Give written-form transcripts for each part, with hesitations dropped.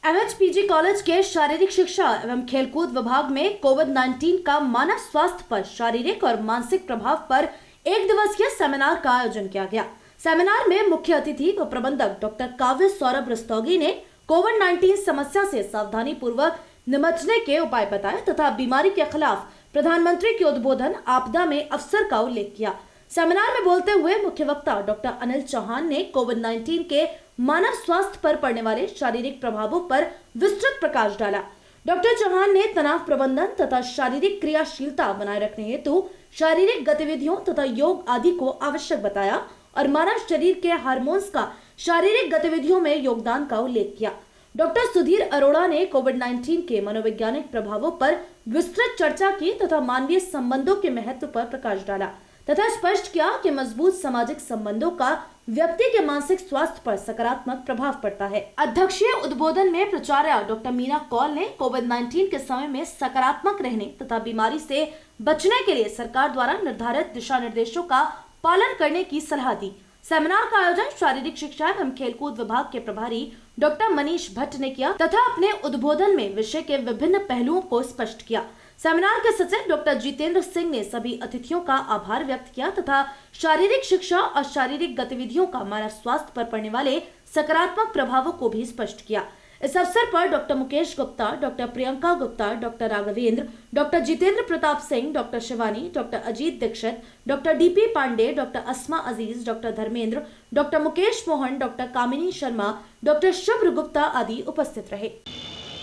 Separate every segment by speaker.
Speaker 1: एमएचपीजी college के शारीरिक शिक्षा एवं खेलकूद विभाग में कोविड-19 का मानव स्वास्थ्य पर शारीरिक और मानसिक प्रभाव पर एक दिवसीय सेमिनार का आयोजन किया गया। सेमिनार में मुख्य अतिथि व प्रबंधक डॉक्टर काव्य सौरभ रस्तोगी ने कोविड-19 समस्या से सावधानी पूर्वक निपटने के उपाय बताए तथा बीमारी के खिलाफ प्रधानमंत्री के उद्बोधन आपदा में अवसर का उल्लेख किया। सेमिनार में बोलते हुए मुख्य वक्ता डॉक्टर अनिल चौहान ने कोविड-19 के मानव स्वास्थ्य पर पड़ने वाले शारीरिक प्रभावों पर विस्तृत प्रकाश डाला। डॉक्टर चौहान ने तनाव प्रबंधन तथा शारीरिक क्रियाशीलता बनाए रखने हेतु शारीरिक गतिविधियों तथा योग आदि को आवश्यक बताया और मानव शरीर के हार्मोन्स का शारीरिक गतिविधियों में योगदान का उल्लेख किया। डॉक्टर सुधीर अरोड़ा ने कोविड-19 के मनोवैज्ञानिक प्रभावों पर विस्तृत चर्चा की तथा मानवीय संबंधों के महत्व पर प्रकाश डाला तथा स्पष्ट किया कि मजबूत सामाजिक संबंधों का व्यक्ति के मानसिक स्वास्थ्य पर सकारात्मक प्रभाव पड़ता है। अध्यक्षीय उद्बोधन में प्राचार्य डॉक्टर मीना कौल ने कोविड-19 के समय में सकारात्मक रहने तथा बीमारी से बचने के लिए सरकार द्वारा निर्धारित दिशा निर्देशों का पालन करने की सलाह दी। सेमिनार का आयोजन शारीरिक शिक्षा एवं खेलकूद विभाग के प्रभारी डॉक्टर मनीष भट्ट ने किया तथा अपने उद्बोधन में विषय के विभिन्न पहलुओं को स्पष्ट किया। सेमिनार के सचिव डॉक्टर जितेंद्र सिंह ने सभी अतिथियों का आभार व्यक्त किया तथा शारीरिक शिक्षा और शारीरिक गतिविधियों का मानव स्वास्थ्य पर पड़ने वाले सकारात्मक प्रभावों को भी स्पष्ट किया। इस अवसर पर doctor Mukesh Gupta, doctor Priyanka Gupta, doctor Raghavendra, doctor Jitendra Pratap Singh, doctor Shivani, doctor Ajit Dixit, doctor DP Pandey, doctor Asma Aziz, doctor Dharmendra, doctor Mukesh Mohan, doctor Kamini Sharma, doctor Shubhra Gupta आदि उपस्थित रहे।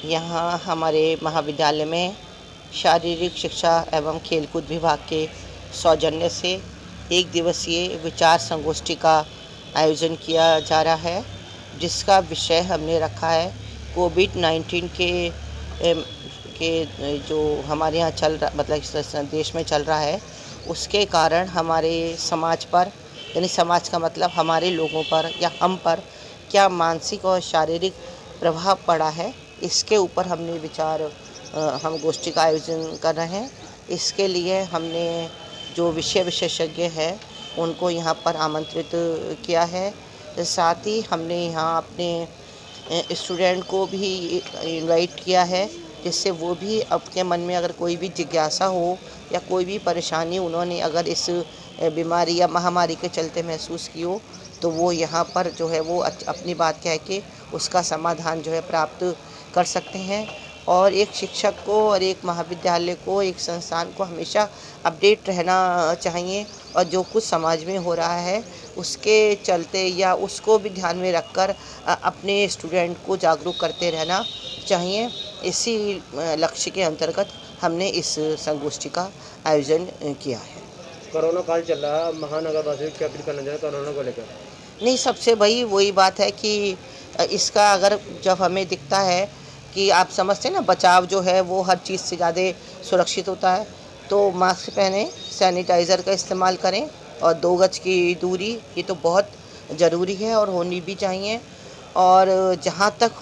Speaker 2: यहाँ हमारे महाविद्यालय में शारीरिक शिक्षा एवं खेलकूद विभाग के सौजन्य से एक दिवसीय विचार संगोष्ठी का आयोजन किया जा रहा है, जिसका विषय हमने रखा है कोविड-19 के जो हमारे यहाँ चल रहा, मतलब देश में चल रहा है, उसके कारण हमारे समाज पर, यानी समाज का मतलब हमारे लोगों पर या हम पर क्या मानसिक और शारीरिक प्रभाव पड़ा है, इसके ऊपर हमने हम गोष्ठी का आयोजन कर रहे हैं। इसके लिए हमने जो विषय विशेषज्ञ हैं उनको यहाँ पर आमंत्रित किया है। साथ ही हमने यहाँ अपने स्टूडेंट को भी इनवाइट किया है, जिससे वो भी अपने मन में अगर कोई भी जिज्ञासा हो या कोई भी परेशानी उन्होंने अगर इस बीमारी या महामारी के चलते महसूस की हो, तो वो यहाँ पर जो है वो अपनी बात कह के उसका समाधान जो है प्राप्त कर सकते हैं। और एक शिक्षक को और एक महाविद्यालय को, एक संस्थान को हमेशा अपडेट रहना चाहिए और जो कुछ समाज में हो रहा है उसके चलते या उसको भी ध्यान में रखकर अपने स्टूडेंट को जागरूक करते रहना चाहिए। इसी लक्ष्य के अंतर्गत हमने इस संगोष्ठी का आयोजन किया है।
Speaker 3: कोरोना काल चल रहा है, महानगरवासियों क्या अपील करना चाहिए कोरोना को लेकर?
Speaker 2: नहीं, सबसे वही बात है कि इसका अगर जब हमें दिखता है कि आप समझते हैं ना, बचाव जो है वो हर चीज़ से ज़्यादा सुरक्षित होता है, तो मास्क पहने, सैनिटाइज़र का इस्तेमाल करें और 2 गज की दूरी, ये तो बहुत ज़रूरी है और होनी भी चाहिए। और जहाँ तक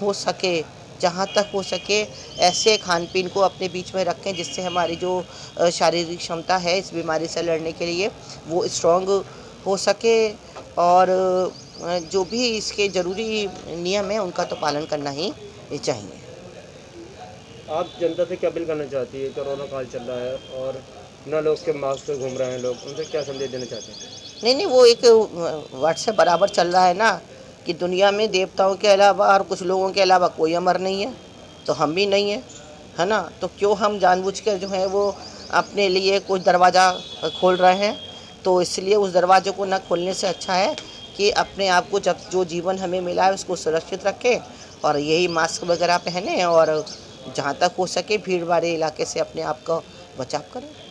Speaker 2: हो सके ऐसे खान पीन को अपने बीच में रखें जिससे हमारी जो शारीरिक क्षमता है इस बीमारी से लड़ने के लिए वो स्ट्रॉन्ग हो सके। और जो भी इसके ज़रूरी नियम हैं उनका तो पालन करना ही चाहिए।
Speaker 3: आप जनता से क्या अपील करना चाहती है? कोरोना काल चल रहा है और न लोग के मास्क पे घूम रहे हैं लोग, उनसे क्या संदेश देना चाहते हैं?
Speaker 2: नहीं, वो एक व्हाट्सएप बराबर चल रहा है ना कि दुनिया में देवताओं के अलावा और कुछ लोगों के अलावा कोई अमर नहीं है, तो हम भी नहीं है, है ना? तो क्यों हम जानबूझकर जो है वो अपने लिए कुछ दरवाज़ा खोल रहे हैं? तो इसलिए उस दरवाजे को न खोलने से अच्छा है कि अपने आप को जो जीवन हमें मिला है उसको सुरक्षित रखें और यही मास्क वगैरह पहने और जहाँ तक हो सके भीड़ वाले इलाके से अपने आप का बचाव करें।